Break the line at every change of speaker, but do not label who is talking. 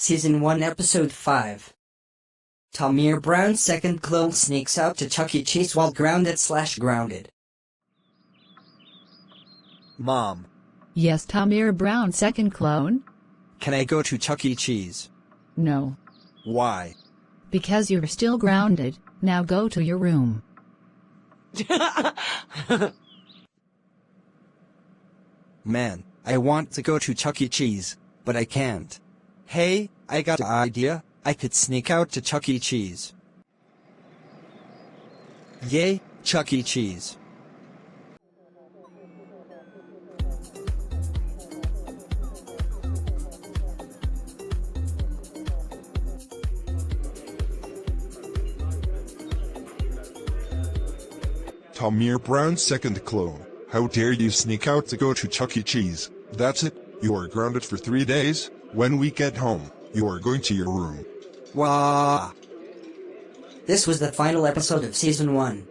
Season 1, Episode 5. Tamir Brown's second clone sneaks out to Chuck E. Cheese while grounded.
Mom,
Yes, Tamir Brown, second clone?
can I go to Chuck E. Cheese?
No.
Why?
Because you're still grounded. Now go to your room.
Man, I want to go to Chuck E. Cheese, but I can't. Hey, I got an idea. I could sneak out to Chuck E. Cheese. Yay, Chuck E. Cheese.
Tamir Brown's second clone. How dare you sneak out to go to Chuck E. Cheese? That's it. You are grounded for 3 days. When we get home, you are going to your room.
Wah!
This was the final episode of Season 1.